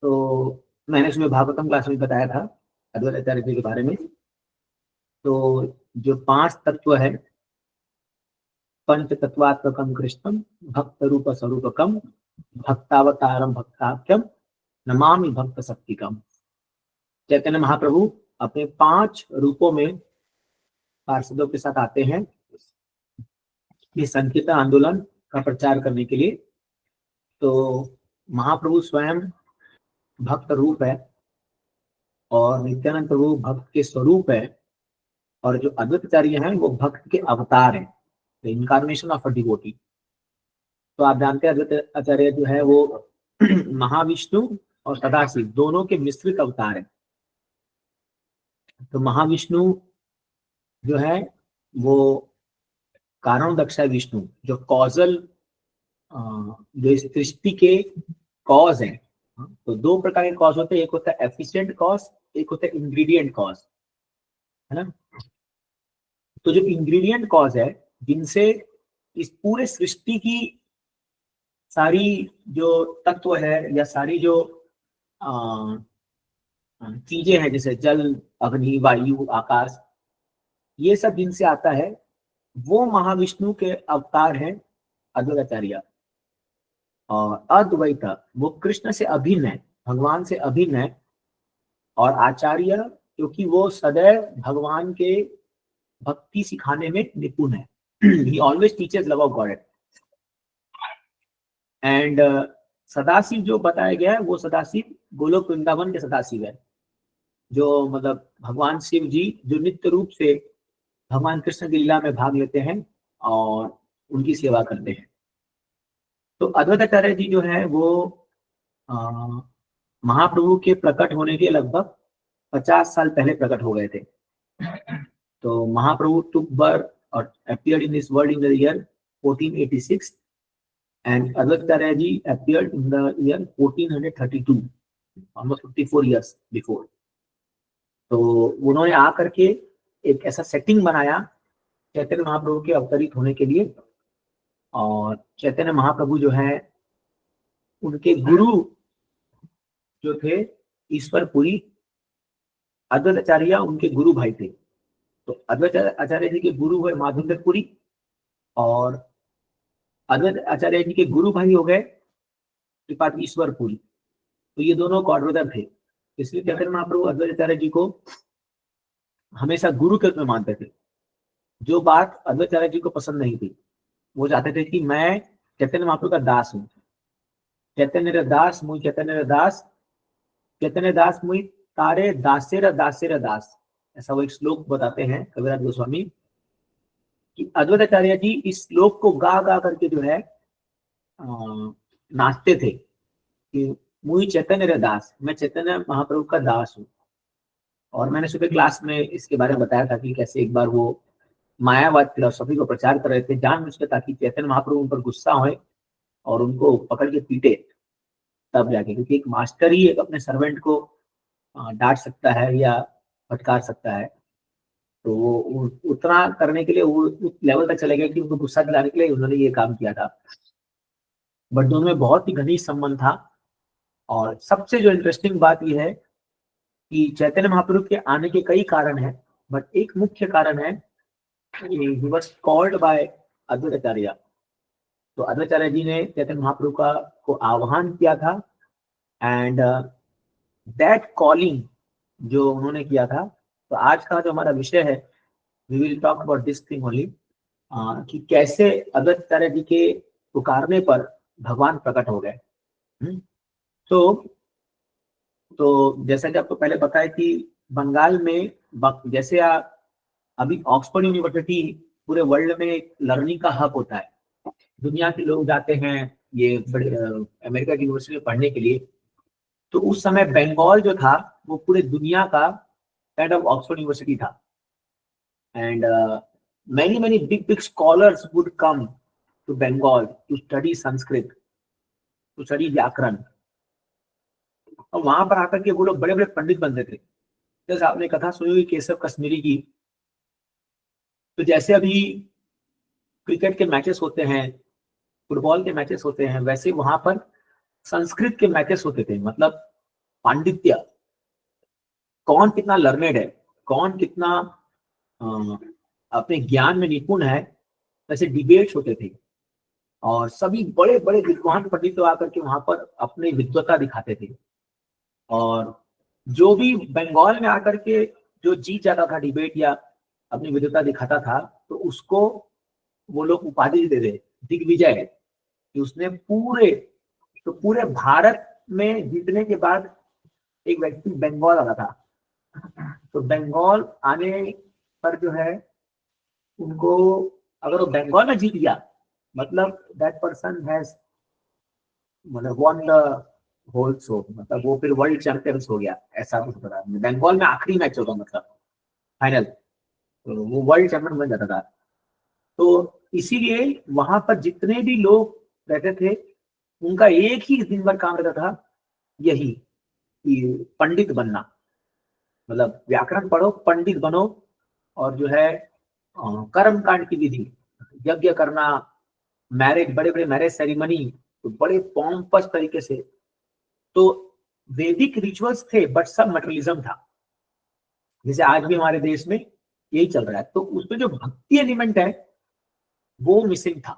तो मैंने उसमें भागवतम क्लास में बताया था अद्वैत आचार्य जी के बारे में। तो जो 5 तत्व है, पंच तत्वात्मकम कृष्णम भक्त रूप स्वरूपकम भक्तावतारम भक्ताख्यम नमामि भक्त शक्तिकम। चैतन्य महाप्रभु अपने 5 रूपों में पार्षदों के साथ आते हैं ये संकीर्तन आंदोलन का प्रचार करने के लिए। तो महाप्रभु स्वयं भक्त रूप है और नित्यानंद प्रभु भक्त के स्वरूप है, और जो अद्वैत आचार्य हैं वो भक्त के अवतार हैं, the incarnation of a devotee. तो आप जानते हैं अद्वैत आचार्य जो है वो महाविष्णु और सदाशिव दोनों के मिश्रित अवतार है। तो महाविष्णु जो है वो कारण दक्षा विष्णु, जो कॉजल, जो इस सृष्टि के कॉज है। तो 2 प्रकार के कॉज होते हैं, एक होता है एफिशिएंट कॉज, एक होता है इंग्रेडिएंट कॉज, है ना। तो जो इंग्रेडिएंट कॉज है, जिनसे इस पूरे सृष्टि की सारी जो तत्व है या सारी जो चीजें हैं, जैसे जल, अग्नि, वायु, आकाश, ये सब जिनसे आता है, वो महाविष्णु के अवतार हैं अद्वैताचार्य। और अद्वैत वो कृष्ण से अभिन्न है, भगवान से अभिन्न है। और आचार्य क्योंकि वो सदैव भगवान के भक्ति सिखाने में निपुण है। ही always teachers love of God. And Sadashiv जो बताया गया है वो सदाशिव गोलोक वृंदावन के सदाशिव है, जो मतलब भगवान शिव जी जो नित्य रूप से भगवान कृष्ण की लीला में भाग लेते हैं और उनकी सेवा करते हैं। तो अद्वैताचार्य जी जो है वो महाप्रभु के प्रकट होने के लगभग 50 साल पहले प्रकट हो गए थे। तो महाप्रभु took birth or appeared in this world in the year 1486 and Advaitacharya ji appeared in the year 1432, almost 54 years before. तो उन्होंने आकर के एक ऐसा सेटिंग बनाया चैतन्य महाप्रभु के अवतरित होने के लिए। और चैतन्य महाप्रभु जो है उनके गुरु जो थे ईश्वरपुरी, अद्वैताचार्य उनके गुरु भाई थे। तो अद्वैत आचार्य जी के गुरु हुए माधवेंद्रपुरी और अद्वैत आचार्य जी के गुरु भाई हो गए त्रिपाठी ईश्वरपुरी। तो ये दोनों गॉडब्रदर थे, इसलिए चैतन्य महाप्रभु अद्वैत आचार्य जी को हमेशा गुरु के रूप में मानते थे। जो बात अद्वैत आचार्य जी को पसंद नहीं थी, वो चाहते थे कि मैं चैतन्य महाप्रभु का दास हूँ। चैतन्य दास मुई, चैतन्य दास, चैतन्य दास मुई तारे दासेर दासेर दास, ऐसा वो एक श्लोक बताते हैं कविराज गोस्वामी कि अद्वैत आचार्य जी इस श्लोक को गा गा करके जो है नाचते थे कि मुई चैतन्य दास, मैं चैतन्य महाप्रभु का दास हूँ। और मैंने सुबह क्लास में इसके बारे में बताया था कि कैसे एक बार वो मायावाद फिलोसफी को प्रचार कर रहे थे जानबूझ के, ताकि चैतन्य महाप्रभु उन पर गुस्सा हो और उनको पकड़ के पीटे तब जाके, क्योंकि एक मास्टर ही एक अपने सर्वेंट को डांट सकता है या फटकार सकता है। तो वो उतना करने के लिए वो उस लेवल तक चले गए कि उनको गुस्सा दिलाने के लिए उन्होंने ये काम किया था। बट दोनों में बहुत ही घनिष्ठ संबंध था। और सबसे जो इंटरेस्टिंग बात यह है कि चैतन्य महाप्रभु के आने के कई कारण हैं, बट एक मुख्य कारण है he was called by Advaitacharya. तो अद्वैताचार्य जी ने चैतन्य महाप्रभु को आह्वान किया था। एंड दैट कॉलिंग जो उन्होंने किया था, तो आज का जो हमारा विषय है we will talk about this thing only, कि कैसे अद्वैताचार्य जी के पुकारने पर भगवान प्रकट हो गए। तो जैसा कि आपको पहले पता है कि बंगाल में जैसे अभी ऑक्सफोर्ड यूनिवर्सिटी पूरे वर्ल्ड में लर्निंग का हब होता है, दुनिया के लोग जाते हैं ये बड़े अमेरिका की यूनिवर्सिटी में पढ़ने के लिए। तो उस समय बंगाल जो था वो पूरे दुनिया का काइंड ऑफ ऑक्सफोर्ड यूनिवर्सिटी था। And many big scholars would come to Bengal to study Sanskrit, to study व्याकरण। और वहां पर आकर के वो लोग बड़े बड़े पंडित बनते थे। जैसे आपने कथा सुनी हुई केशव कश्मीरी की, तो जैसे अभी क्रिकेट के मैचेस होते हैं, फुटबॉल के मैचेस होते हैं, वैसे वहां पर संस्कृत के मैचेस होते थे। मतलब पांडित्य, कौन कितना लर्नेड है, कौन कितना अपने ज्ञान में निपुण है, वैसे डिबेट्स होते थे और सभी बड़े बड़े विद्वान पंडित तो आकर के वहां पर अपनी विद्वता दिखाते थे। और जो भी बंगाल में आकर के जो जीत जाता था डिबेट या अपनी विद्वता दिखाता था, तो उसको वो लोग उपाधि दे दे दिग्विजय, कि उसने पूरे भारत में जीतने के बाद एक व्यक्ति बंगाल आया था। तो बंगाल आने पर जो है उनको, अगर वो बंगाल में जीत गया मतलब दैट पर्सन हैज मतलब वन द होल शो, मतलब वो फिर वर्ल्ड चैंपियंस हो गया, ऐसा कुछ पता। बंगाल में आखिरी मैच होगा मतलब फाइनल, तो वो वर्ल्ड चैंपियन बन जाता था। तो इसीलिए वहां पर जितने भी लोग रहते थे उनका एक ही दिन भर काम रहता था, यही कि पंडित बनना, मतलब व्याकरण पढ़ो, पंडित बनो, और जो है कर्म कांड की विधि, यज्ञ करना, मैरिज, बड़े बड़े मैरिज सेरेमनी, तो बड़े पॉम्पस तरीके से। तो वैदिक रिचुअल्स थे बट सब मटेरियलिज्म था, जैसे आज भी हमारे देश में यही चल रहा है। तो उसमें जो भक्ति एलिमेंट है वो मिसिंग था।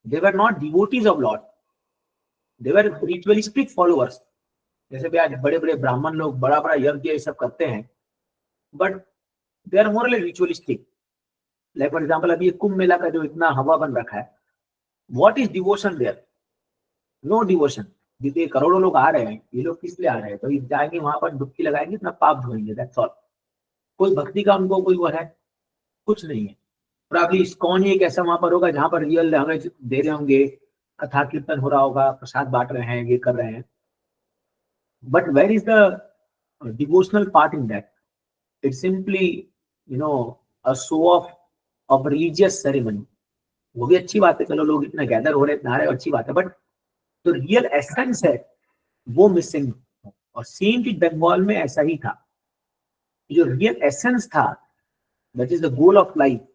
They were not devotees of lord, they were ritualistic followers. जैसे भी आज बड़े बड़े ब्राह्मण लोग बड़ा बड़ा यज्ञ ये सब करते हैं, but they are morally ritualistic. Like for example अभी कुंभ मेला का जो इतना हवा बन रखा है, what is devotion there? No devotion. जितने करोड़ों लोग आ रहे हैं, ये लोग किस लिए आ रहे हैं? तो ये जाएंगे वहां पर डुबकी लगाएंगे, अपना पाप धोएंगे, दैट्स ऑल। कोई भक्ति का उनको कोई वो है कुछ नहीं है। प्रॉब्ली इस्कॉन ही एक ऐसा वहां पर होगा जहां पर रियल हमें दे रहे होंगे, कथा कीर्तन हो रहा होगा, प्रसाद बांट रहे हैं, ये कर रहे हैं, but where is the devotional part in that? It's simply a show of religious ceremony. वो भी अच्छी बात है, चलो लोग इतना गैदर हो रहे हैं, इतना आ रहे हैं, अच्छी बात है, बट जो रियल एसेंस है वो मिसिंग। और सेम चीज बंगाल में ऐसा ही था, जो रियल एसेंस था, that is the goal of life.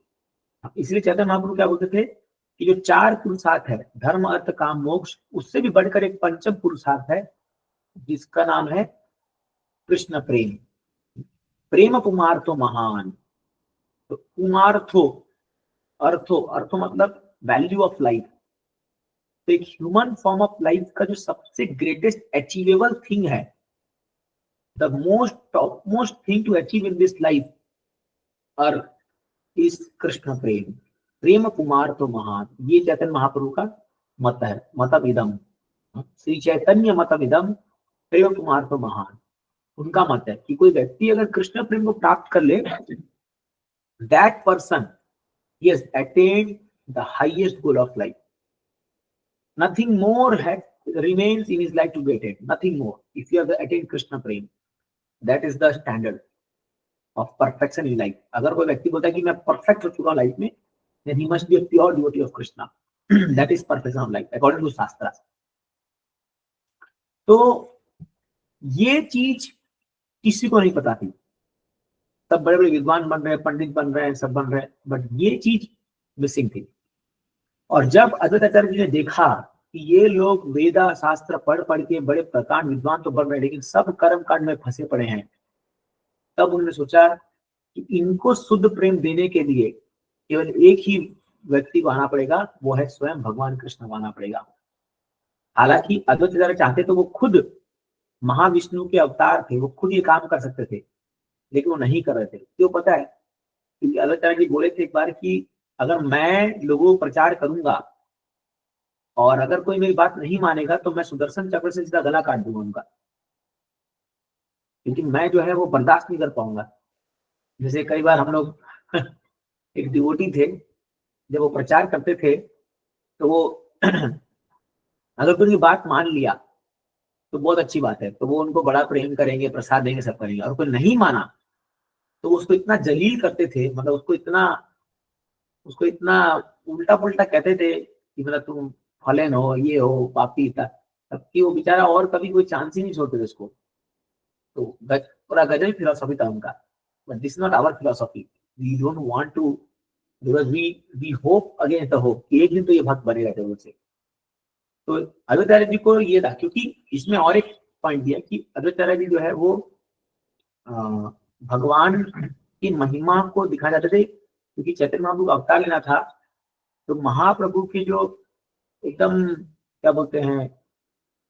इसलिए चैतन्य महाप्रभु क्या बोलते थे कि जो 4 पुरुषार्थ है, धर्म अर्थ काम मोक्ष, उससे भी बढ़कर एक पंचम पुरुषार्थ है जिसका नाम है कृष्ण प्रेम। प्रेम कुमार्थो महान। तो कुमार्थो, अर्थो मतलब वैल्यू ऑफ लाइफ। तो एक ह्यूमन फॉर्म ऑफ लाइफ का जो सबसे ग्रेटेस्ट अचीवेबल थिंग है, the most top most thing to achieve in this life earth is Krishna prem. प्रेम कुमार तो महान, ये चैतन्य महाप्रभु का मत है, मतम इदम, श्री चैतन्य मतम इदम, प्रेम कुमार तो महान। उनका मत है कि कोई व्यक्ति अगर कृष्ण प्रेम को प्राप्त कर ले, that person he has attained the highest goal of life. Nothing more remains in his life to be attained. Nothing more. If you have attained Krishna Prem, that is the standard of perfection in life. अगर कोई व्यक्ति बोलता है कि मैं perfect हो चुका हूँ लाइफ में, then he must be a pure devotee of Krishna. That is perfection of life according to शास्त्र। तो ये चीज किसी को नहीं पता थी। सब बड़े बड़े विद्वान बन रहे हैं, पंडित बन रहे हैं, सब बन रहे हैं, बट ये चीज मिसिंग थी। और जब अद्वैताचार्य जी ने देखा कि ये लोग वेदा शास्त्र पढ़ के बड़े प्रकांड विद्वान तो बन रहे हैं, लेकिन सब कर्म कांड में फंसे पड़े हैं, तब उन्होंने सोचा कि इनको शुद्ध प्रेम देने के लिए केवल एक ही व्यक्ति को आना पड़ेगा, वो है स्वयं भगवान कृष्ण को आना पड़ेगा। हालांकि अद्वैताचार्य चाहते तो वो खुद महाविष्णु के अवतार थे, वो खुद ये काम कर सकते थे, लेकिन वो नहीं कर रहे थे। क्यों पता है? क्योंकि अद्वैताचार्य जी बोले थे एक बार कि अगर मैं लोगों को प्रचार करूंगा और अगर कोई मेरी बात नहीं मानेगा तो मैं सुदर्शन चक्र से सीधा गला काट दूंगा उनका, क्योंकि मैं जो है वो बर्दाश्त नहीं कर पाऊंगा। जैसे कई बार हम लोग एक डिवोटी थे, जब वो प्रचार करते थे तो वो अगर कोई उनकी बात मान लिया तो बहुत अच्छी बात है, तो वो उनको बड़ा प्रेम करेंगे, प्रसाद देंगे, सब करेंगे। और कोई नहीं माना तो उसको इतना जलील करते थे, मतलब उसको इतना उल्टा पुल्टा कहते थे कि मतलब तुम फलेन हो, ये हो, पापी था, तब वो बेचारा और कभी कोई चांस ही नहीं छोड़ते थे उसको। तो पूरा गजल फिलोसॉफी था उनका, but this not our philosophy. We don't want to, because we hope against the hope कि एक दिन तो ये भक्त बनेगा जरूर से। तो अद्वैताचार्य जी को ये था, क्योंकि इसमें और एक पॉइंट दिया कि अद्वैताचार्य जी जो है वो भगवान की महिमा को दिखा जाते थे, क्योंकि चैतन्य महाप्रभु अवतार लेना था, तो महाप्रभु की जो एकदम क्या बोलते हैं,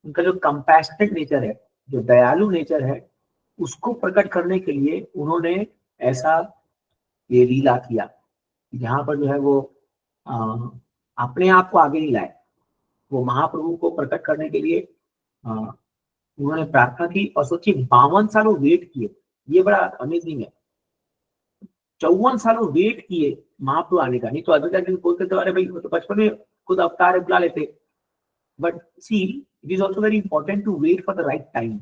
उनका जो कंपैशनेट नेचर है, जो दयालु नेचर है, उसको प्रकट करने के लिए उन्होंने ऐसा ये लीला किया, जहाँ पर जो है वो अपने आप को आगे नहीं लाए, वो महाप्रभु को प्रकट करने के लिए उन्होंने प्रार्थना की। और सोचिए 52 साल वो वेट किए, ये बड़ा अमेजिंग है। 54 साल वो वेट किए महाप्रभु आने का, नहीं तो अद्वैताचार्य बोलते थे अरे भाई वो तो बचपन में खुद अवतार बुला लेते। But see it is also very important to wait for the right time.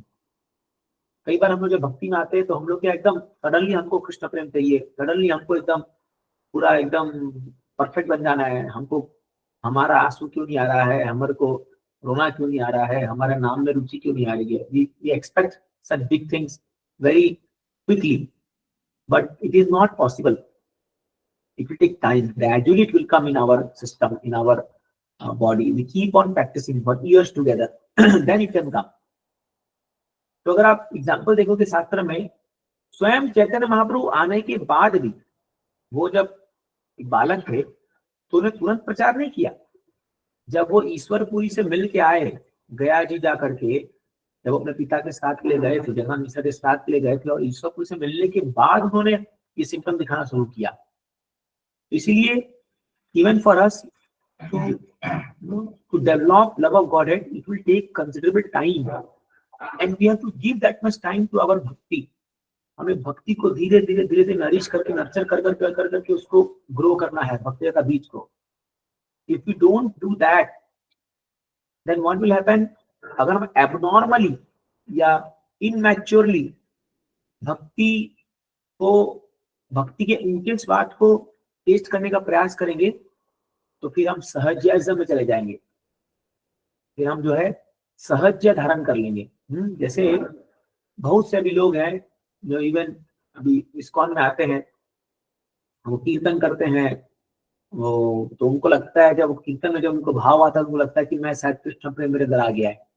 कई बार हम लोग जब भक्ति में आते हैं तो हम लोग क्या एकदम सडनली हमको कृष्ण प्रेम चाहिए, सडनली हमको एकदम पूरा एकदम परफेक्ट बन जाना है, हमको हमारा आंसू क्यों नहीं आ रहा है, हमारे को रोना क्यों नहीं आ रहा है, हमारे नाम में रुचि क्यों नहीं आ रही है। We expect such big things very quickly, but it is not possible. It will take time. Gradually it will come in our system, in our body. We keep on practicing for years together, then it can come. तो अगर आप example देखोगे शास्त्र में, स्वयं चैतन्य महाप्रभु आने के बाद भी वो जब बालक थे तो उन्हें तुरंत प्रचार नहीं किया। जब वो ईश्वरपुरी से मिल के आए, गया जी जा करके, जब अपने पिता के साथ के लिए गए थे, जगह मिश्रा के साथ के लिए गए थे, और ईश्वरपुरी से मिलने के बाद उन्होंने ये सिम्टम दिखाना शुरू किया। इसीलिए even for us to develop love of godhead, it will take considerable time and we have to give that much time to our bhakti. हमें भक्ति को धीरे धीरे धीरे धीरे नरिश करके, नर्चर कर करके उसको ग्रो करना है, भक्ति का बीज को। If you don't do that, then what will happen, अगर हम एबनॉर्मली या इनमैच्योरली भक्ति के इंटेंस बात को टेस्ट करने का प्रयास करेंगे, तो फिर हम सहज्यम में चले जाएंगे, फिर हम जो है सहज्य धारण कर लेंगे। जैसे बहुत से भी लोग हैं जो इवन अभी इस्कॉन में आते हैं, वो कीर्तन करते हैं, वो तो उनको लगता है, जब कीर्तन में जब उनको भाव आता है, उनको लगता है कि मैं शायद कृष्ण प्रेम मेरे अंदर आ गया है।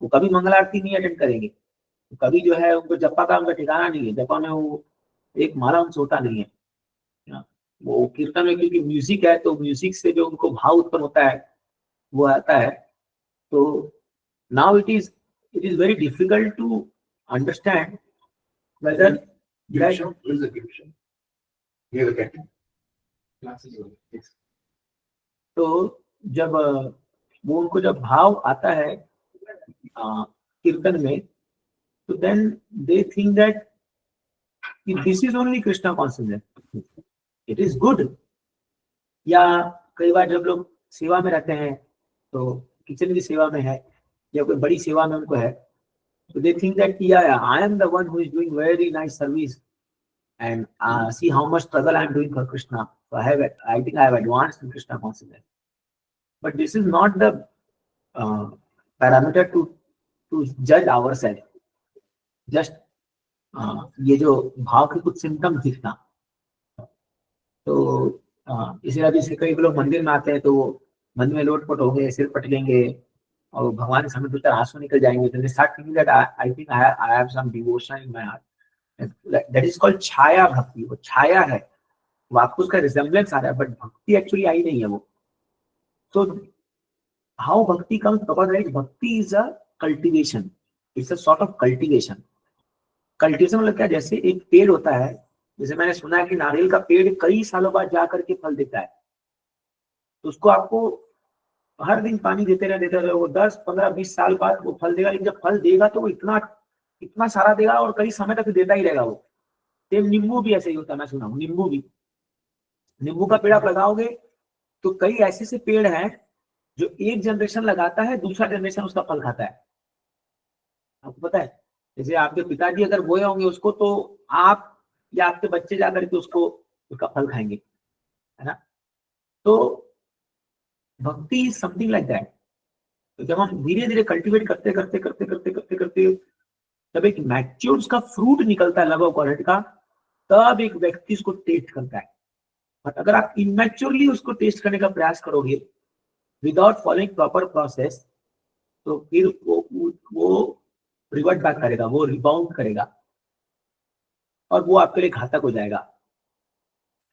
वो कभी मंगल आरती नहीं अटेंड करेंगे, कभी जो है उनको जपा का उनका ठिकाना नहीं है, जपा में वो एक माला उनसे होता नहीं है। वो कीर्तन में क्योंकि म्यूजिक है, तो म्यूजिक से जो उनको भाव उत्पन्न होता है वो आता है। तो now it is very difficult to understand whether तो जब वो उनको जब भाव आता है कीर्तन में, तो then they think that this is only Krishna consciousness, it is good. या कई बार जब लोग सेवा में रहते हैं, तो किचन की सेवा में है या कोई बड़ी सेवा में उनको है, तो दे think that I am the one who is doing very nice service and see how much struggle I am doing for Krishna. So I think I have advanced in Krishna consciousness. But this is not the parameter to judge ourselves. Just ये जो भाव के कुछ symptoms दिखना। तो इसी वजह से कई लोग मंदिर में आते हैं, तो वो मंदिर में लोटपोट होंगे, सिर पट लेंगे और भगवान के सामने दो चार आंसू निकल जाएंगे, तो they start thinking that I think I have some devotion in my heart. That is called छाया भक्ति। वो छाया है, वो आपको उसका रिजेम्बलेंस आ रहा है, बट भक्ति एक्चुअली आई नहीं है वो। So how bhakti comes about, right? Bhakti is a cultivation. It's a sort of cultivation. Cultivation मतलब क्या, जैसे एक पेड़ होता है, जैसे मैंने सुना है कि नारियल का पेड़ कई सालों बाद जा करके फल देता है, तो उसको आपको हर दिन पानी देते रहे, वो 10, 15, 20 साल बाद वो फल देगा। लेकिन जब फल देगा तो वो इतना सारा देगा और कई समय तक देता ही रहेगा वो। सेम नींबू भी ऐसे ही होता है, मैं सुना हूँ। नींबू का पेड़ आप लगाओगे तो कई ऐसे पेड़ हैं जो एक जनरेशन लगाता है, दूसरा जनरेशन उसका फल खाता है। आपको पता है, जैसे आपके पिताजी अगर बोए होंगे उसको, तो आप या आपके बच्चे जाकर के उसका फल खाएंगे, है ना। तो भक्ति इज समथिंग लाइक दैट। तो जब हम धीरे धीरे कल्टिवेट करते जब एक मैच्योर उसका फ्रूट निकलता है लव ऑफ गॉड का, तब एक व्यक्ति उसको टेस्ट करता है। बट अगर आप इमेच्योरली उसको टेस्ट करने का प्रयास करोगे विदाउट फॉलोइंग प्रॉपर प्रोसेस, तो फिर वो रिवर्ट बैक करेगा, वो रिबाउंड करेगा और वो आपके लिए घातक हो जाएगा।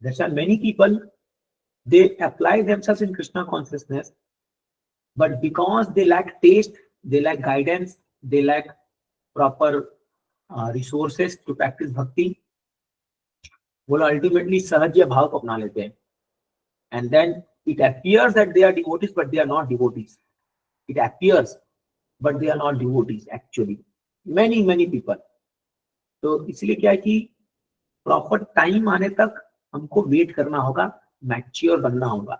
There are many people, they apply themselves in Krishna consciousness, but because they lack taste, they lack guidance, they lack proper resources to practice bhakti, वो लोग अल्टीमेटली सहज भाव को अपना लेते हैं, and then it appears that they are devotees but they are not devotees. It appears but they are not devotees actually, many people. तो इसलिए क्या है कि प्रॉपर टाइम आने तक हमको वेट करना होगा, मैच्योर बनना होगा,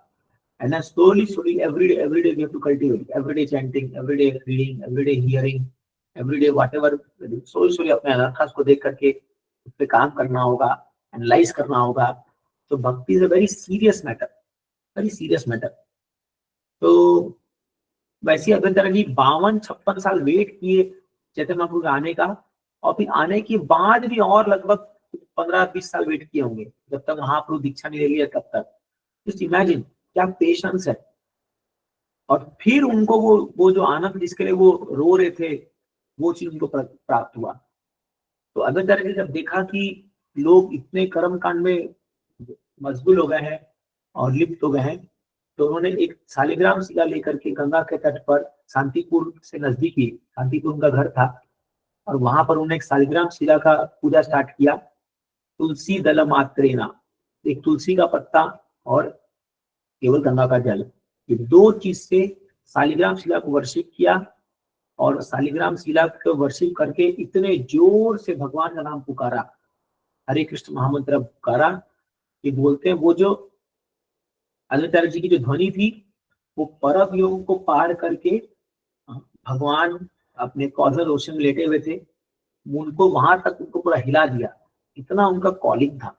and then slowly every day we have to cultivate, every day chanting, every day reading, every day hearing, every day whatever, slowly अपने अनर्थास को देख करके उस पे काम करना होगा, एनालाइज करना होगा। तो भक्ति is a very serious matter. तो वैसे अगर जी 52-56 साल वेट किए चैतन्य महाप्रभु के आने का, और फिर आने के बाद भी और लगभग 15-20 साल वेट किए होंगे जब तक महाप्रभु दीक्षा नहीं ले लिया तब तक। जस्ट इमेजिन क्या पेशेंस है। और फिर उनको वो जो आनंद जिसके लिए वो रो रहे थे वो चीज उनको प्राप्त हुआ। तो अगर तरह जब देखा कि लोग इतने कर्म कांड में मशगूल हो गए हैं और लिप्त हो गए हैं, तो उन्होंने एक शालिग्राम शिला लेकर के गंगा के तट पर, शांतिपुर से नजदीक ही शांतिपुर उनका घर था, और वहां पर उन्होंने एक शालिग्राम शिला का पूजा स्टार्ट किया। तुलसी दल मात्रेना, एक तुलसी का पत्ता और केवल गंगा का जल, ये दो चीज से शालिग्राम शिला को वर्शिप किया। और शालिग्राम शिला को वर्शिप करके इतने जोर से भगवान का नाम पुकारा, हरे कृष्ण महामंत्र पुकारा, कि बोलते हैं वो जो अनंताचार्य जी की जो ध्वनि थी वो परम योग को पार करके भगवान अपने कॉजल ओशन में लेटे हुए थे, उनको वहां तक उनको पूरा हिला दिया, इतना उनका कॉलिंग था।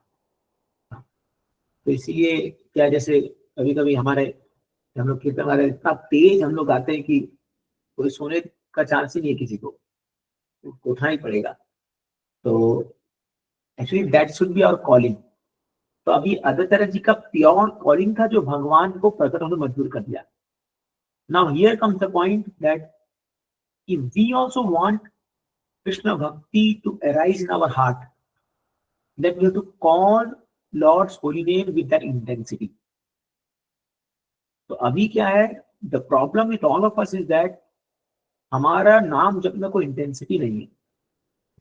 तो इसीलिए क्या, जैसे कभी कभी हमारे हम लोग कीर्तन गाते हैं, इतना तेज हम लोग गाते हैं कि कोई सोने का चांस ही नहीं है किसी को, उसको उठना ही पड़ेगा। तो actually that should be our calling. तो अभी अद्वैताचार्य जी का प्योर कॉलिंग था जो भगवान को प्रकट होने मजबूर कर दिया। Now here comes the point that if we also want Krishna bhakti to arise in our heart, then we have to call lord's holy name with that intensity. तो अभी क्या है, the problem with all of us is that हमारा नाम जप में कोई intensity नहीं है।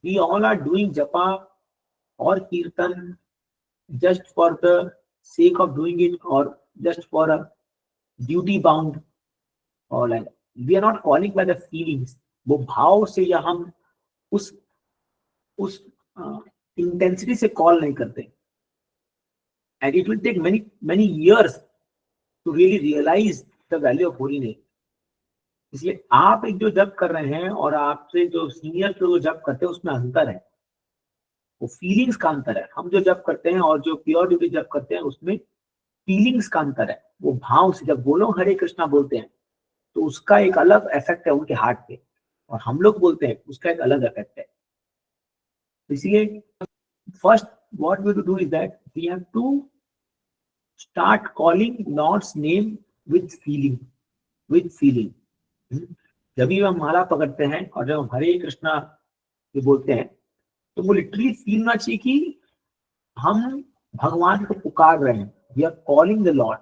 वी ऑल आर डूइंग जपा और कीर्तन just for the sake of doing it, or just for a duty bound, or like we are not calling by the feelings, वो भाव से या हम उस इंटेंसिटी से कॉल नहीं करते। and it will take many years to really realize the value of holy name। इसलिए आप एक जो जप कर रहे हैं और आपसे जो सीनियर जो जप करते हैं उसमें अंतर है, वो फीलिंग्स का अंतर है। हम जो जप करते हैं और जो प्योर ड्यूटी जप करते हैं उसमें फीलिंग्स का अंतर है। वो भाव से जब वो लोग हरे कृष्णा बोलते हैं तो उसका एक अलग इफेक्ट है उनके हार्ट पे, और हम लोग बोलते हैं उसका एक अलग इफेक्ट है। इसलिए first what we do is that we have to start calling Lord's name with feeling. जब भी हम माला पकड़ते हैं और जब हम हरे कृष्णा बोलते हैं तो वो लिटरली फील ना चाहिए कि हम भगवान को पुकार रहे हैं, we are calling the lord.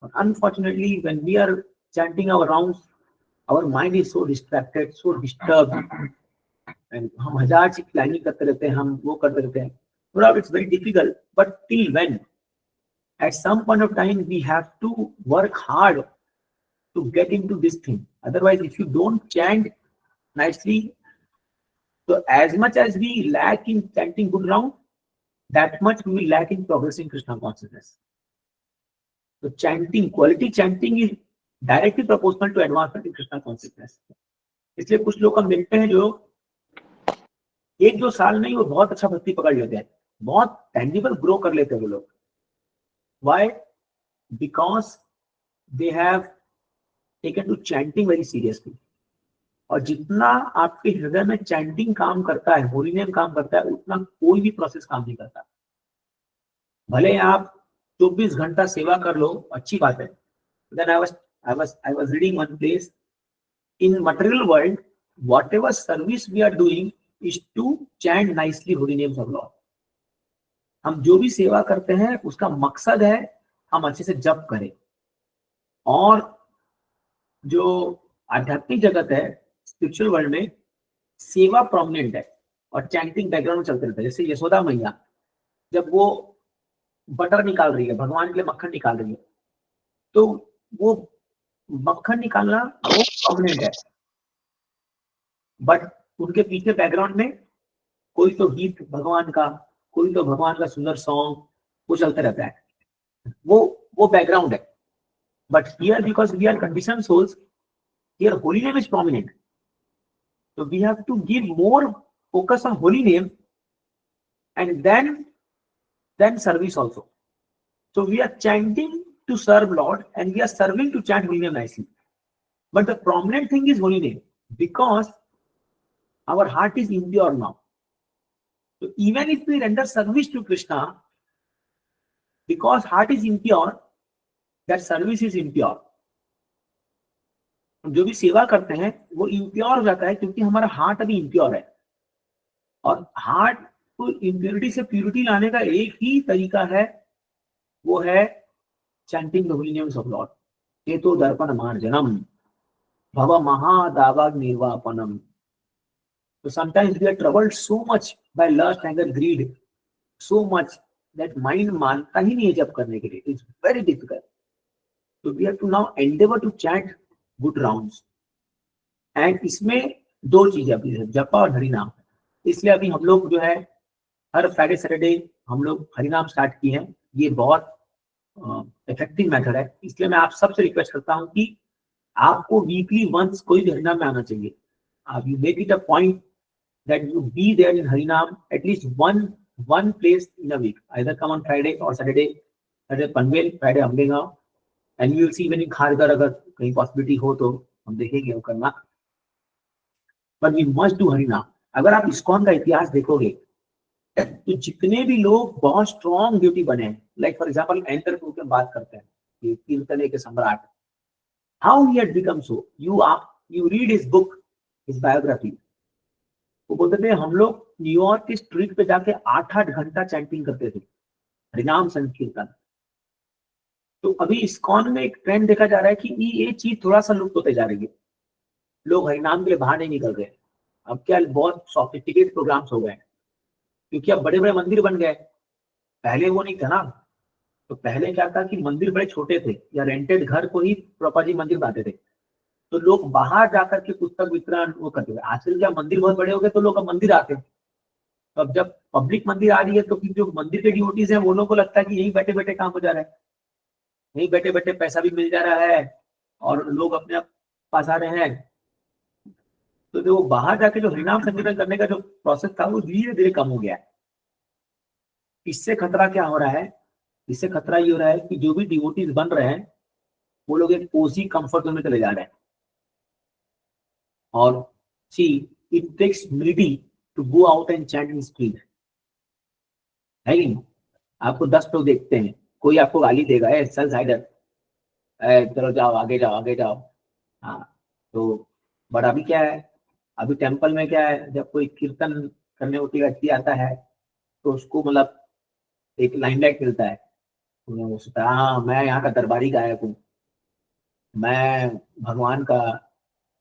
और unfortunately when we are chanting our rounds, our mind is so distracted, so disturbed, and हम हजार चीज प्लानिंग करते रहते हैं, हम वो करते रहते हैं, थोड़ा it's very difficult. But till when at some point of time we have to work hard to get into this thing. Otherwise, if you don't chant nicely, so as much as we lack in chanting good round, that much we will lack in progressing Krishna consciousness. So chanting, quality chanting is directly proportional to advancement in Krishna consciousness. इसलिए कुछ लोग हम देखते हैं जो 1-2 साल नहीं वो बहुत अच्छा भक्ति पकड़ लेते हैं, बहुत टेंजिबल ग्रो कर लेते हैं वो लोग। Why? Because they have taken to chanting very seriously. और जितना आपके हृदय में चैंटिंग काम करता है, होली नेम काम करता है, उतना कोई भी प्रोसेस काम नहीं करता। भले आप 24 घंटा सेवा कर लो, अच्छी बात है। Then I was reading one place in material world, whatever service we are doing is to chant nicely holy names of Lord. हम जो भी सेवा करते हैं उसका मकसद है हम अच्छे से जप करें। और जो आध्यात्मिक जगत है, स्पिरिचुअल वर्ल्ड में सेवा प्रोमिनेंट है और चैंटिंग बैकग्राउंड में चलते रहता है। जैसे यशोदा मैया जब वो बटर निकाल रही है, भगवान के लिए मक्खन निकाल रही है, तो वो मक्खन निकालना वो प्रोमिनेंट है, बट उनके पीछे बैकग्राउंड में कोई तो गीत भगवान का, कोई तो भगवान का सुंदर सॉन्ग वो चलता रहता है, वो बैकग्राउंड है। But here because we are condition souls, here holy name is prominent, so we have to give more focus on holy name and then service also. So we are chanting to serve Lord and we are serving to chant holy name nicely, but the prominent thing is holy name because our heart is impure now. So even if we render service to Krishna, because heart is impure, that service is impure. जो भी सेवा करते हैं वो impure हो जाता है क्योंकि हमारा हार्ट अभी इम्प्योर है, और हार्ट को इम्प्योरिटी से प्यूरिटी लाने का एक ही तरीका है, वो है chanting the holy names of lord. चेतो दर्पण मार्जनम भव महादावाग निर्वापनम। So sometimes we are troubled so much by lust, anger, greed, so much that mind मानता ही नहीं है जप करने के लिए। It's very difficult. So we have to now endeavor to chant good rounds. And इसमें दो चीजें अभी है, जपा और हरिनाम। इसलिए अभी हम लोग जो है हर फ्राइडे सैटरडे हम लोग हरिनाम स्टार्ट किए हैं। ये बहुत इफेक्टिव मेथड है, इसलिए मैं आप सबसे रिक्वेस्ट करता हूँ कि आपको वीकली वंस कोई भी हरिनाम में आना चाहिए। You make it a point that you be there in Harinam at least one place in a week. Either come on Friday or Saturday, Saturday Panvel, Friday Ambengaon, and you will see even in Khargar अगर कहीं possibility हो तो हम देखेंगे वो करना। But we must do Harinam. अगर आप ISKCON का इतिहास देखोगे तो जितने भी लोग बहुत स्ट्रॉन्ग ड्यूटी बने हैं, like for example anchor group में बात करते हैं कि कीर्तने के सम्राट, how he had become so. You read his book, his biography. वो बोलते थे हम लोग न्यूयॉर्क की स्ट्रीट पे जाके 8-8 घंटा चैंटिंग करते थे, हरिनाम संकीर्तन। तो अभी ISKCON में एक ट्रेंड देखा जा रहा है कि ये चीज थोड़ा सा लुप्त होते जा रही है, लोग हरिनाम के लिए बाहर नहीं निकल रहे। अब क्या बहुत सोफिस्टिकेट प्रोग्राम्स हो गए क्योंकि अब बड़े बड़े मंदिर बन गए, पहले वो नहीं था ना। तो पहले क्या था कि मंदिर बड़े छोटे थे या रेंटेड घर को ही प्रॉपर जी मंदिर बनाते थे, तो लोग बाहर जाकर के पुस्तक वितरण वो करते थे। आजकल क्या मंदिर बहुत बड़े हो गए तो लोग अब मंदिर आते हैं। तो अब जब पब्लिक मंदिर आ रही है तो फिर जो मंदिर के डिवोटीज हैं वो लोगों को लगता है कि यही बैठे बैठे काम हो जा रहा है, यही बैठे बैठे पैसा भी मिल जा रहा है और लोग अपने पास आ रहे हैं। तो जो बाहर जाके जो हरिनाम संकीर्तन करने का जो प्रोसेस था वो धीरे धीरे कम हो गया है। इससे खतरा क्या हो रहा है, इससे खतरा ये हो रहा है कि जो भी डिवोटीज बन रहे हैं वो लोग एक कोसी कंफर्ट जोन में चले जा रहे हैं। और see it takes humility to go out and chant in street, है नहीं? आपको 10 लोग देखते हैं, कोई आपको गाली देगा, ए चल साइडर, चलो जाओ आगे जाओ आगे जाओ। हाँ, तो बट अभी क्या है, अभी टेम्पल में क्या है, जब कोई कीर्तन करने वाली व्यक्ति आता है तो उसको मतलब एक लाइमलाइट मिलता है। वो सोचता है हाँ मैं यहाँ का दरबारी गायक हूँ, मैं भगवान का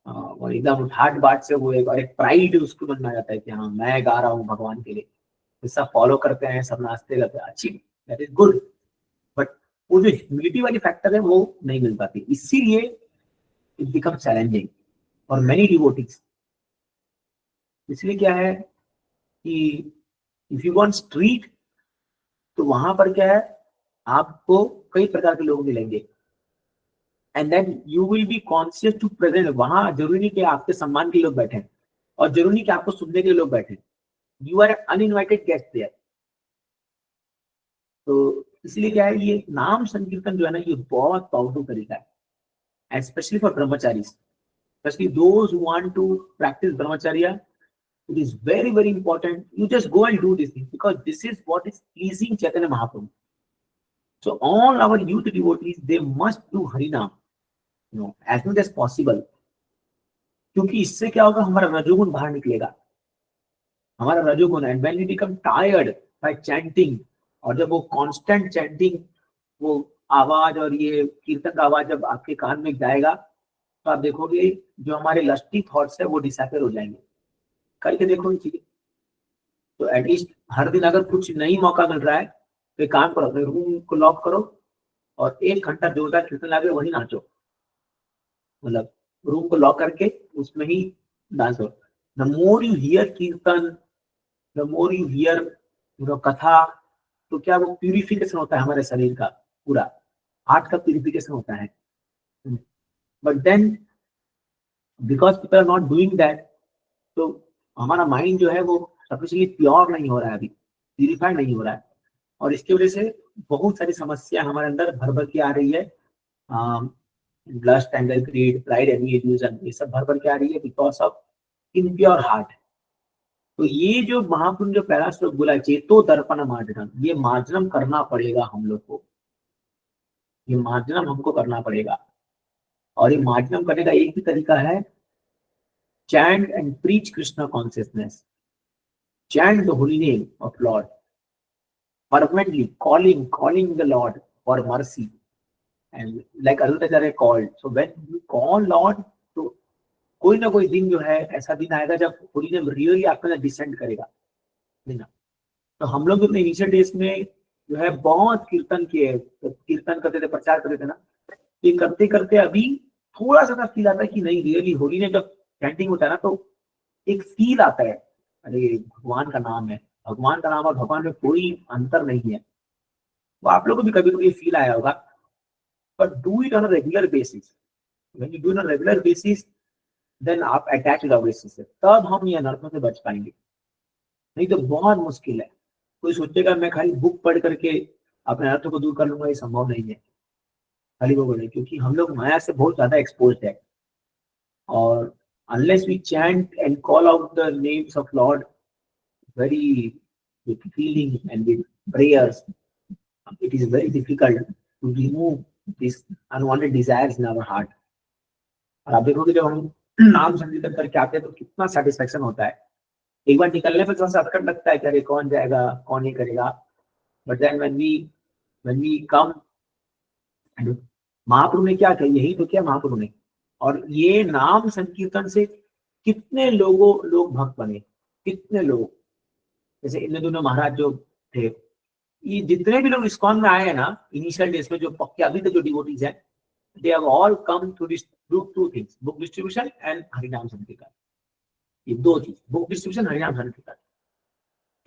वो एकदम ठाट बाट से वो एक प्राइड उसको मन में आ जाता है कि हाँ मैं गा रहा हूँ भगवान के लिए। सब फॉलो करते हैं, सब नाचते रहते हैं, अच्छी, दैट इज गुड। बट वो जो ह्यूमिलिटी वाली फैक्टर है वो नहीं मिल पाती, इसीलिए it become challenging for many devotees. इसलिए क्या है कि इफ यू वांट स्ट्रीट, तो वहां पर क्या है, आपको कई प्रकार के लोग मिलेंगे and then you will be conscious to present. वहां जरूरी नहीं कि आपके सम्मान के लोग बैठे और जरूरी नहीं कि आपको सुनने के लोग बैठे, you are uninvited guest there. तो इसलिए क्या है, ये नाम संकीर्तन जो है ना ये बहुत पावरफुल तरीका है, and specially for brahmachari, specially those who want to practice brahmacharya. It is very very important. You just go and do this thing because this is what is pleasing Chaitanya Mahaprabhu. So all our youth devotees, they must do Harinam, as much as possible. क्योंकि इससे क्या होगा, हमारा रजोगुण बाहर निकलेगा, हमारा रजोगुण। And when we become tired by chanting, और जब वो कांस्टेंट चैंटिंग, वो आवाज और ये कीर्तन का आवाज जब आपके कान में जाएगा, तो आप देखोगे जो हमारे लस्टी थॉट्स है वो डिसअपियर हो जाएंगे। करके देखो ये चीजें। तो एटलीस्ट हर दिन अगर कुछ नई मौका मिल रहा है तो एक काम करो, रूम को लॉक करो और 1 घंटा जोरदार कीर्तन लगे वही नाचो, मतलब रूम को लॉक करके उसमें ही डांस करो। द मोर यू हियर कीर्तन, द मोर यू हियर कथा, तो क्या वो प्यूरिफिकेशन होता है हमारे शरीर का, पूरा हार्ट का प्यूरिफिकेशन होता है। But then because people are not doing that, तो हमारा माइंड जो है वो सफिशिएंटली प्योर नहीं हो रहा है, अभी प्यूरिफाइड नहीं हो रहा है, और इसकी वजह से बहुत सारी समस्या हमारे अंदर भर भर के आ रही है। Lust, anger, greed, pride, envy, illusion, ये सब भर भर के आ रही है बिकॉज ऑफ इम्प्योर हार्ट। तो ये जो महापुरुष जो पहला श्लोक बोला है, चेतो दर्पण मार्जनम, ये मार्जनम करना पड़ेगा हम लोग को, ये मार्जनम हमको करना पड़ेगा। और ये मार्जनम करने का एक ही तरीका है, chant and preach Krishna consciousness, chant the holy name of Lord, fervently calling the Lord for mercy, and like Advaitacharya called. So when you call Lord, तो कोई ना कोई दिन जो है ऐसा दिन आएगा जब होली नेम रियली आपके अंदर डिसेंड करेगा, नहीं ना। तो हम लोग अपने इनिशियल डेज में जो है बहुत कीर्तन किए, तो कीर्तन करते थे, प्रचार करते थे ना, ये करते करते अभी थोड़ा सा फील आता है कि नहीं, रियली होली नेम जब चैंटिंग होता है ना तो एक फील आता है, अरे भगवान का नाम है, भगवान का नाम और भगवान में कोई अंतर नहीं है। तो आप लोगों को भी कभी कभी फील आया होगा, but do it on a regular basis. When you do on a regular basis, then आप अटैच हो जाओगे इससे, तब हम ये अनर्थों से बच पाएंगे, नहीं तो बहुत मुश्किल है। कोई सोचेगा मैं खाली बुक पढ़ करके अपने अनर्थों को दूर कर लूंगा, ये संभव नहीं है, खाली वो बोले, क्योंकि हम लोग माया से बहुत ज्यादा एक्सपोज है। और unless we chant and call out the names of Lord very with feeling and with prayers, it is very difficult to remove these unwanted desires in our heart. और आप देखोगे जब हम नाम संकीर्तन करके आते हैं तो कितना सेटिस्फेक्शन होता है। एक बार निकलने पर थोड़ा सा अटकट लगता है कि अरे कौन जाएगा कौन नहीं करेगा, but then when we come, महाप्रभु ने क्या किया, यही तो किया महाप्रभु ने। और ये नाम संकीर्तन से कितने लोग भक्त बने, कितने लोग, जैसे इन दोनों महाराज जो थे, ये जितने भी लोग इस्कॉन में आए हैं ना इनिशियल डेज में, जो पक्के अभी तक जो डिवोटीज हैं, they have all come to this two things, book distribution and Harinam sankirtan. ये दो चीज, बुक डिस्ट्रीब्यूशन, हरिनाम संकीर्तन।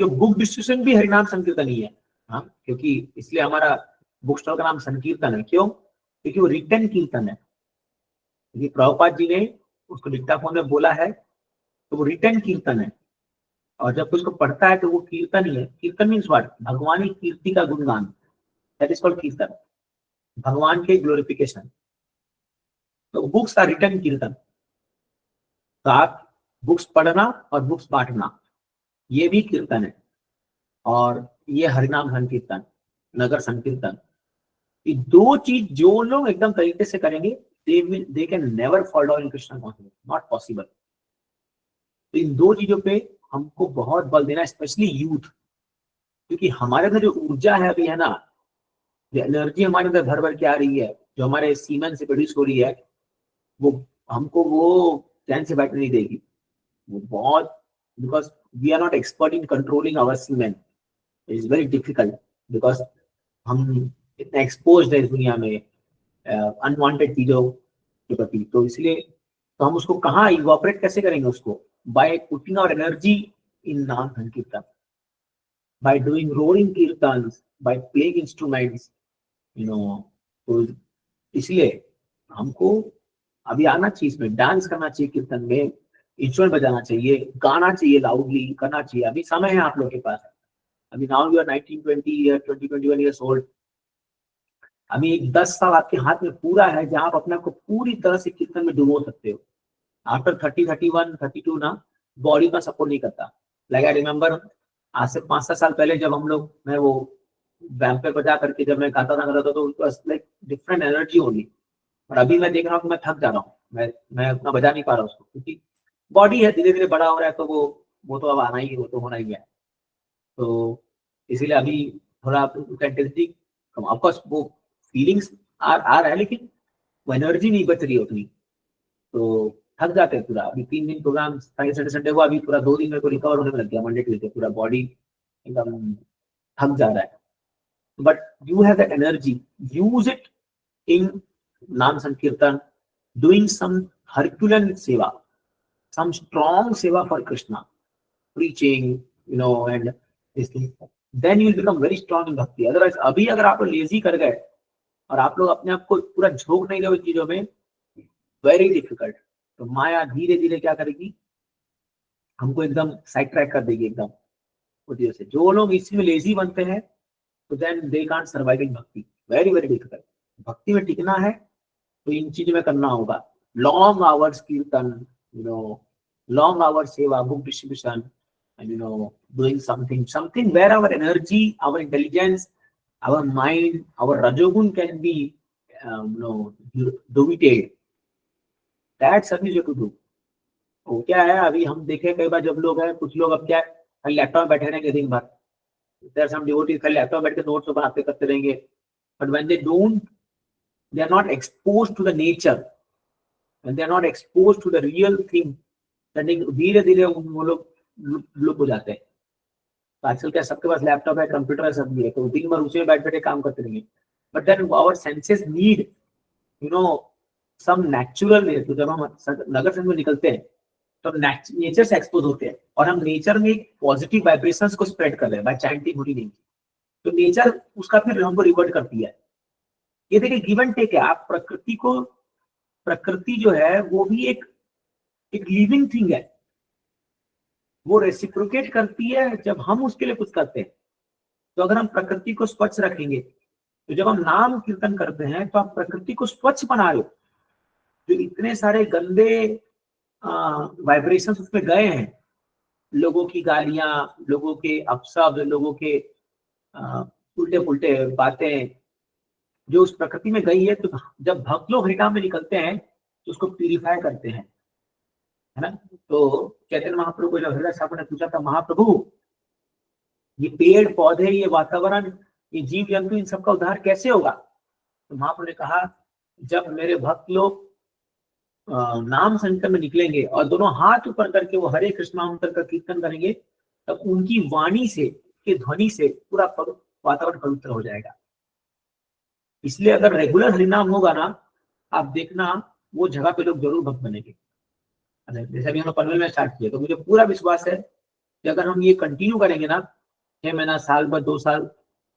जो बुक डिस्ट्रीब्यूशन भी हरिनाम संकीर्तन ही है, हाँ, क्योंकि इसलिए हमारा बुक स्टॉल का नाम संकीर्तन है। क्यों? क्योंकि वो रिटन कीर्तन है, क्योंकि प्रभुपाद जी ने उसको डिक्टाफोन में बोला है, तो वो रिटन कीर्तन है। और जब उसको पढ़ता है तो वो कीर्तन ही है। कीर्तन मीन्स व्हाट? भगवान की कीर्ति का गुणगान, दैट इज कॉल्ड कीर्तन, भगवान के ग्लोरिफिकेशन। तो बुक्स का रिटन कीर्तन, तो आप बुक्स पढ़ना और बुक्स बांटना, ये भी कीर्तन है। और ये हरिनाम संकीर्तन, नगर संकीर्तन, ये दो चीज जो लोग एकदम तरीके से करेंगे, they can never fall down in Krishna consciousness, not possible। तो इन दो चीजों पे हमको बहुत बल देना, स्पेशली यूथ, क्योंकि हमारे अंदर जो ऊर्जा है अभी है ना, जो एनर्जी हमारे अंदर भर भर के आ रही है, जो हमारे सीमेंट से प्रोड्यूस हो रही है, वो हमको वो चैन से बैठने नहीं देगी। वो बहुत, because we are not expert in controlling our cement, it is very difficult, because हम इतना एक्सपोज है इस दुनिया में अनवांटेड चीजों के प्रति। तो इसलिए तो हम उसको कहाँ इवोपरेट कैसे करेंगे उसको? By putting our energy in naam sankirtan, by doing roaring kirtans, by playing instruments, you know। तो इसलिए हमको अभी आना चाहिए, इसमें डांस करना चाहिए, कीर्तन में इंस्ट्रूमेंट बजाना चाहिए, गाना चाहिए, लाउडली करना चाहिए। अभी समय है आप लोग के पास, अभी नाउ यू आर 19, 20 या 20, 21 ईयर्स ओल्ड। अभी 10 साल आपके हाथ में पूरा है, जहां आप अपने को पूरी तरह से कीर्तन में डुबो सकते हो। आफ्टर 30, 31, 32 ना, बॉडी का सपोर्ट नहीं करता। लाइक आई रिमेम्बर, आज से 5-7 साल पहले जब हम लोग, मैं वो वैम्प पे बजा करके जब मैं गाता था तो लाइक डिफरेंट एनर्जी होगी। और अभी मैं देख रहा हूँ कि मैं थक जा रहा हूँ, मैं उतना बजा नहीं पा रहा उसको, क्योंकि बॉडी है, धीरे धीरे बड़ा हो रहा है, तो वो तो अब आना ही, वो तो होना ही है। तो इसीलिए अभी थोड़ा इंटेंसिटी कम, ऑफकोर्स वो फीलिंग्स आ रहा है, लेकिन वो एनर्जी नहीं बच रही है उतनी, तो थक जाते हैं पूरा। अभी 3 दिन प्रोग्राम, सैटरडे संडे हुआ, अभी पूरा 2 दिन मेरे को रिकवर होने में लग गया, मंडे ट्यूजडे पूरा बॉडी एकदम थक जा रहा है। But you have that energy, use it in Nam Sankirtan, doing some Herculean seva, some strong seva for Krishna, preaching, and this thing. Then you will become very strong in bhakti. Otherwise, अभी अगर आप lazy कर गए और आप लोग अपने आप को पूरा झोंक नहीं रहे चीजों में, वेरी डिफिकल्ट। तो माया धीरे धीरे क्या करेगी, हमको एकदम साइड ट्रैक कर देगी एकदम उस वजह से। जो लोग इसमें लेजी बनते हैं, तो then they can't survive in bhakti, very very difficult. भक्ति में टिकना है तो इन चीजों में करना होगा, लॉन्ग आवर्स कीर्तन, लॉन्ग आवर्स सेवा, book distribution, and doing something where our energy, our intelligence, our mind, our rajogun can be dominated. That service you have to do. तो क्या है, अभी हम देखें कई बार जब लोग हैं, कुछ लोग अब क्या है, लैपटॉप में बैठे रहेंगे दिन भर, देयर सम डिवोटीज खाली लैपटॉप बैठ के नोट्स बनाते करते रहेंगे, but when they are not exposed to the nature, and they are not exposed to the real thing, then धीरे धीरे वो लोग लुप्त हो जाते हैं। तो आजकल क्या सबके पास लैपटॉप है, कंप्यूटर है, सब भी है, तो दिन भर उसी में बैठ बैठे काम करते रहेंगे। But then our senses need some natural. तो जब हम नगर संघ में निकलते हैं तो हम नेचर से एक्सपोज होते हैं, और हम नेचर में पॉजिटिव वाइब्रेशंस को स्प्रेड कर रहे हैं बाय चैंटिंग होली नेम। तो नेचर उसका फिर हमको रिवर्ट करती है। ये देखिए गिव एंड टेक है। आप प्रकृति जो है वो भी एक लिविंग थिंग है, वो रेसिप्रोकेट करती है जब हम उसके लिए कुछ करते हैं। तो अगर हम प्रकृति को स्वच्छ रखेंगे, तो जब हम नाम कीर्तन करते हैं तो आप प्रकृति को स्वच्छ बना रहे हो। जो इतने सारे गंदे वाइब्रेशंस उसमें गए हैं, लोगों की गालियां, लोगों के अपशब्द, लोगों के उल्टे पुल्टे बातें जो उस प्रकृति में गई है, तो जब भक्त लोग हरिनाम में निकलते हैं तो उसको प्यूरिफाई करते हैं, है ना। तो चैतन्य महाप्रभु को जब हृदय ठाकुर ने पूछा था, महाप्रभु ये पेड़ पौधे, ये वातावरण, ये जीव जंतु, इन सबका उद्धार कैसे होगा? तो महाप्रभु ने कहा, जब मेरे भक्त लोग नाम संकीर्तन में निकलेंगे और दोनों हाथ ऊपर करके वो हरे कृष्ण मंत्र का कीर्तन करेंगे, तब उनकी वाणी से, के ध्वनि से पूरा वातावरण पवित्र हो जाएगा। इसलिए अगर रेगुलर हरिनाम होगा ना, आप देखना वो जगह पे लोग जरूर भक्त बनेंगे। जैसे अभी हम पनवेल में स्टार्ट किया, तो मुझे पूरा विश्वास है कि अगर हम ये कंटिन्यू करेंगे ना, 6 महीना, साल भर, 2 साल,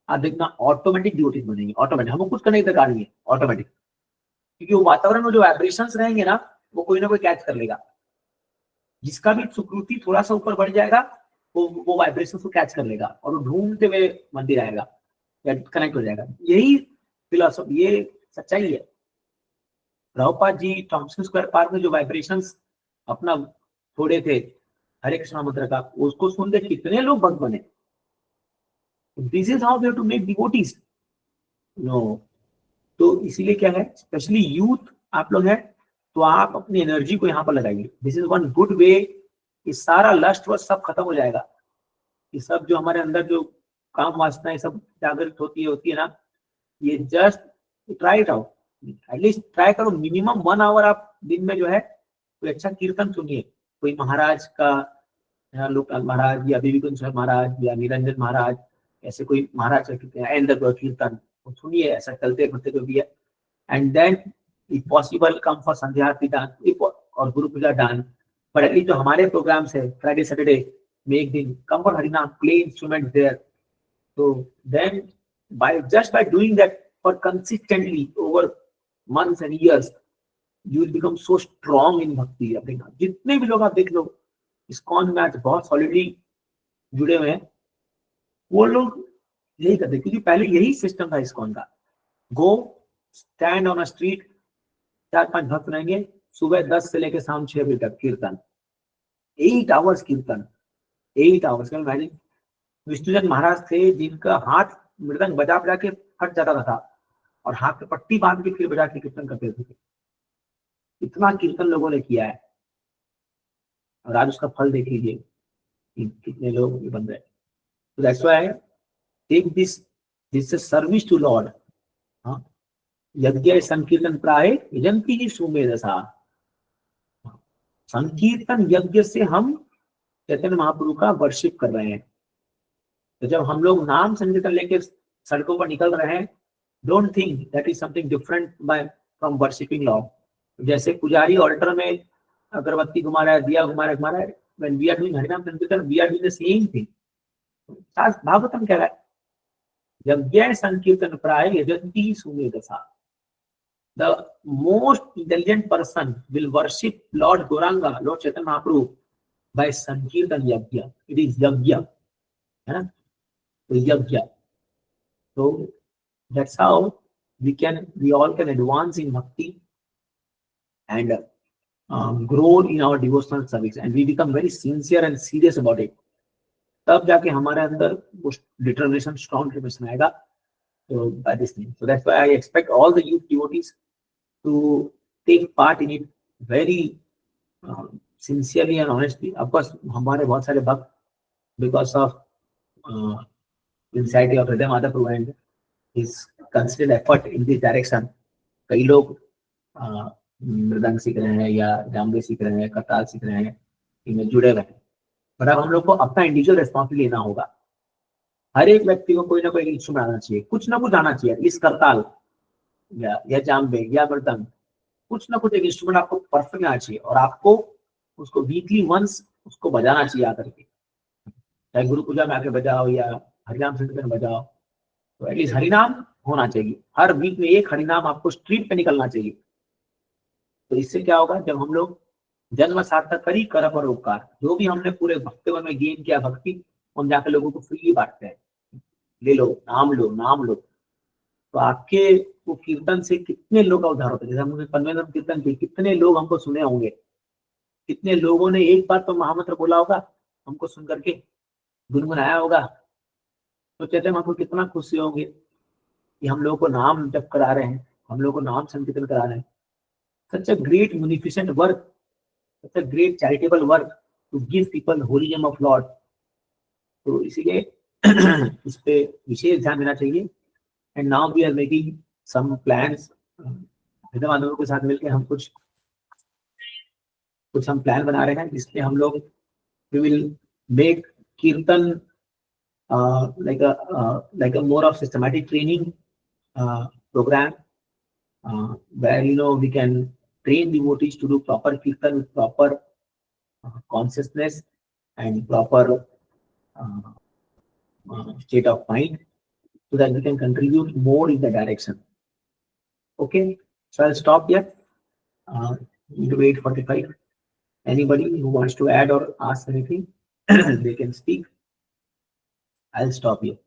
आप देखना ऑटोमेटिक डिवोटीज बनेंगे। ऑटोमेटिक, हमको कुछ करने की दरकार नहीं है, ऑटोमेटिक। क्योंकि वो वातावरण में जो वाइब्रेशंस रहेंगे ना, वो कोई ना कोई कैच कर लेगा। जिसका भी सुकृति थोड़ा सा ऊपर बढ़ जाएगा, वो वाइब्रेशंस को कैच कर लेगा और वो ढूंढते हुए मंदिर आएगा या कनेक्ट हो जाएगा। यही फिलॉसफी, ये सच्चाई है। Prabhupada ji Thompson square park में जो वाइब्रेशंस अपना छोड़े थे हरे कृष्ण मंत्र का, उसको सुनते कितने लोग भक्त बने। This is how we have to make devotees. No, तो इसीलिए क्या है, स्पेशली यूथ आप लोग हैं, तो आप अपनी एनर्जी को यहाँ पर लगाइए। This is one good way. ये सारा लस्ट वस्ट सब खत्म हो जाएगा। ये सब जो हमारे अंदर जो काम वासनाएं सब जागृत होती है ना, ये just try it out. At least try करो, मिनिमम 1 आवर आप दिन में जो है कोई अच्छा कीर्तन सुनिए। कोई महाराज का, लोकनाथ महाराज या विवेकानंद महाराज या निरंजन महाराज, ऐसे कोई महाराज कीर्तन सुनिए, ऐसा चलते फिरते जो भी है। And then if possible come for sandhya aarti दान और गुरु पूजा दान। बट एटलीस्ट जो हमारे प्रोग्राम्स है फ्राइडे सैटरडे में एक दिन, कम फॉर हरिनाम, प्ले इंस्ट्रूमेंट देयर। तो then just by doing that for consistently over months and years, you will become so strong in bhakti। अपने जितने भी लोग आप देख लो इस्कॉन में आज बहुत सॉलिडली जुड़े हुए हैं, वो लोग यही करते, क्योंकि पहले यही सिस्टम था इस्कॉन का। गो स्टैंड ऑन अ स्ट्रीट, 4-5 भक्त रहेंगे, सुबह 10 से लेकर शाम 6 बजे तक कीर्तन, 8 आवर्स कीर्तन, 8 आवर्स। इमेजिन, विष्णुजन महाराज थे जिनका हाथ मृदंग बजा बजा के फट जाता था और हाथ पे पट्टी बांध के फिर बजा के कीर्तन करते थे। इतना कीर्तन लोगों ने किया है और आज उसका फल देख लीजिए कि कितने लोग ये बन रहे हैं। तो that's why take this service to lord. हाँ, यज्ञ संकीर्तन प्राय यजंती जी सुमेधसा। संकीर्तन यज्ञ से हम चैतन्य महाप्रभु का वर्शिप कर रहे हैं। तो जब हम लोग नाम संकीर्तन लेके सड़कों पर निकल रहे हैं, don't think that is something different by from worshipping lord. जैसे पुजारी ऑल्टर में अगरबत्ती घुमा रहा है, दिया घुमा रहा है, when we are doing हरिनाम संकीर्तन we are doing the same thing। Bhagavatam कह रहा है यज्ञ संकीर्तन प्राय यजंती सुमेधसा। The most intelligent person will worship Lord Gauranga, Lord Chaitanya Mahaprabhu by Sankirtan Yajna। It is Yajna, है ना? तो Yajna। So that's how we all can advance in bhakti and grow in our devotional service, and we become very sincere and serious about it। तब जाके हमारे अंदर वो determination, strong determination आएगा। So by this thing, so that's why I expect all the youth devotees to take part in it very sincerely and honestly। Of course, हमारे बहुत सारे भक्त because of insight of Hridaya Madhaprabhu and his considered effort in this direction, कई लोग मृदंग सीख रहे हैं या जामबे सीख रहे हैं, करताल सीख रहे हैं, इनमें जुड़े हुए हैं। पर अब हम लोग को अपना इंडिविजुअल रेस्पॉन्सिबिलिटी लेना होगा। हर एक व्यक्ति को कोई ना कोई इंस्ट्रूमेंट आना चाहिए, कुछ ना कुछ आना चाहिए। इस करताल या जामबे या मृदंग, कुछ ना कुछ एक इंस्ट्रूमेंट आपको परफेक्ट आना चाहिए और आपको उसको वीकली वंस उसको बजाना चाहिए आकर के। चाहे गुरु पूजा में आके बजाओ या हरिनाम संकीर्तन बजाओ, तो एटलीस्ट हरिनाम होना चाहिए। हर वीक में एक हरिनाम आपको स्ट्रीट पे निकलना चाहिए। तो इससे क्या होगा, जब हम लोग जन्म सार्थक करी कर पर उपकार, जो भी हमने पूरे भक्तिवन में गेन किया भक्ति, हम जाकर लोगों को फ्री बांटते हैं। ले लो, नाम लो, नाम लो। तो आपके वो कीर्तन से कितने लोग का उद्धार होता है। जैसे हमने कन्वेंशन कीर्तन की, कितने लोग हमको सुने होंगे, कितने लोगों ने एक बार तो महामंत्र बोला होगा, हमको सुन करके गुनगुनाया होगा। तो कहते हैं हमको कितना खुशी होंगे कि हम लोगों को नाम जप करा रहे हैं, हम लोगों को नाम संकीर्तन करा रहे हैं। Such a great munificent work, such a great charitable work to give people holy name of lord. तो इसीलिए इस पे विशेष ध्यान देना चाहिए। And now we are making some plans, विद्वानों के साथ मिलकर हम कुछ हम प्लान बना रहे हैं, जिसमें हम लोग वी विल मेक कीर्तन like a more of systematic training program, where we can train devotees to do proper kirtan with proper consciousness and proper state of mind, so that we can contribute more in the direction. Okay, so I'll stop here. Into 8:45. Anybody who wants to add or ask anything, they can speak. I'll stop here.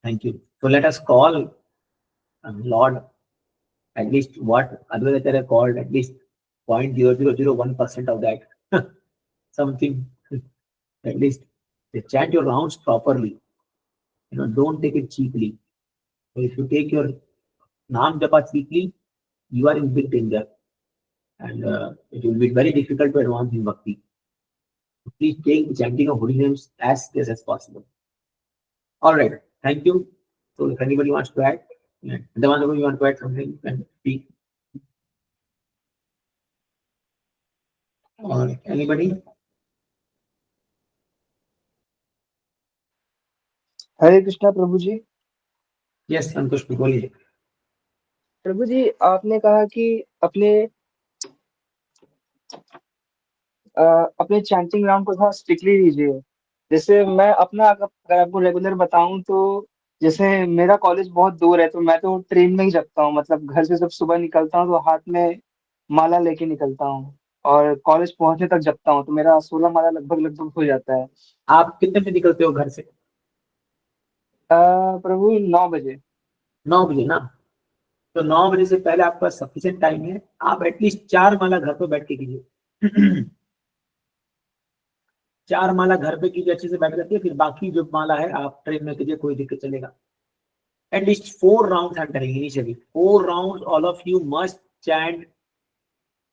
Thank you. So let us call Lord, at least what Advaita called, at least 0.0001% of that. Something, at least they chant your rounds properly. Don't take it cheaply. So if you take your Naam Japa cheaply, you are in big danger. And it will be very difficult to advance in Bhakti. So please take the chanting of holy names as serious as possible. All right. Thank you. So if anybody wants to add, the one who you want to add something, you can speak. Or anybody? Hare Krishna प्रभु जी। Yes Santosh, बोलिए। प्रभु जी, आपने कहा कि अपने chanting round को थोड़ा स्ट्रिक्टली लीजिए। जैसे मैं अपना अगर आपको रेगुलर बताऊं तो जैसे मेरा कॉलेज बहुत दूर है, तो मैं तो ट्रेन में ही जपता हूँ। मतलब घर से जब सुबह निकलता हूँ तो हाथ में माला लेके निकलता हूँ और कॉलेज पहुंचने तक जपता हूँ, तो मेरा 16 माला लगभग हो जाता है। आप कितने बजे निकलते हो घर से? प्रभु 9 बजे। 9 बजे ना? तो 9 बजे से पहले आपका सफिशिएंट टाइम है। आप एटलीस्ट 4 माला घर पे बैठ के कीजिए। 4 माला घर पे कीजिए, अच्छे से बैठ जाती है। फिर बाकी जो माला है आप ट्रेन में कीजिए, कोई दिक्कत चलेगा। एटलीस्ट 4 राउंड हम करेंगे initially. 4 round all of you must chant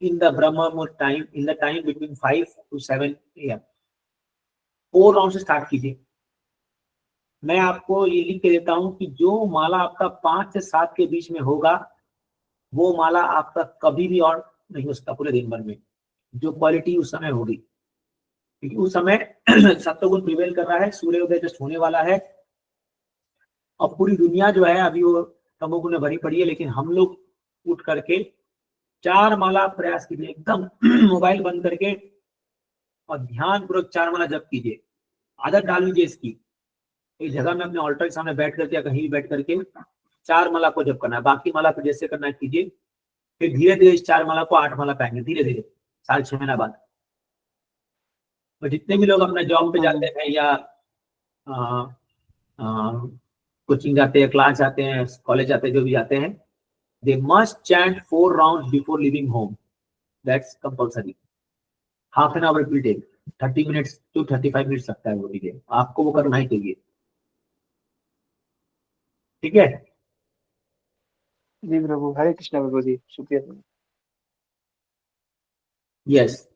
in the Brahma Muhurt time, in the time between 5 to 7 AM. 4 round से स्टार्ट कीजिए। मैं आपको ये लिख के देता हूं कि जो माला आपका 5 से 7 के बीच में होगा वो माला आपका कभी भी और नहीं हो सकता पूरे दिन भर में, जो क्वालिटी उस समय होगी, क्योंकि उस समय सत्वगुण प्रिवेल कर रहा है, सूर्योदय जस्ट होने वाला है और पूरी दुनिया जो है अभी वो तमोगुण में भरी पड़ी है। लेकिन हम लोग उठ करके 4 माला प्रयास कीजिए, एकदम मोबाइल बंद करके और ध्यान पूर्वक 4 माला जप कीजिए। आदत डाल लीजिए इसकी, एक जगह में अपने ऑल्टर के सामने बैठ करके या कहीं भी बैठ करके 4 माला को जप करना है। बाकी माला को जैसे करना है कीजिए, फिर धीरे धीरे इस 4 माला को 8 माला पाएंगे धीरे धीरे 6.5 महीना बाद। तो जितने भी लोग अपना जॉब पे जाते हैं या कोचिंग जाते हैं, क्लास जाते हैं, कॉलेज जाते हैं, जो भी जाते हैं, they must chant 4 round before living home, that's compulsory. Half an hour every day, 30 minutes to 35 minutes लगता है वो भी, आपको वो करना ही चाहिए। ठीक है जी प्रभु, हरे कृष्णा प्रभु जी, शुक्रिया। यस।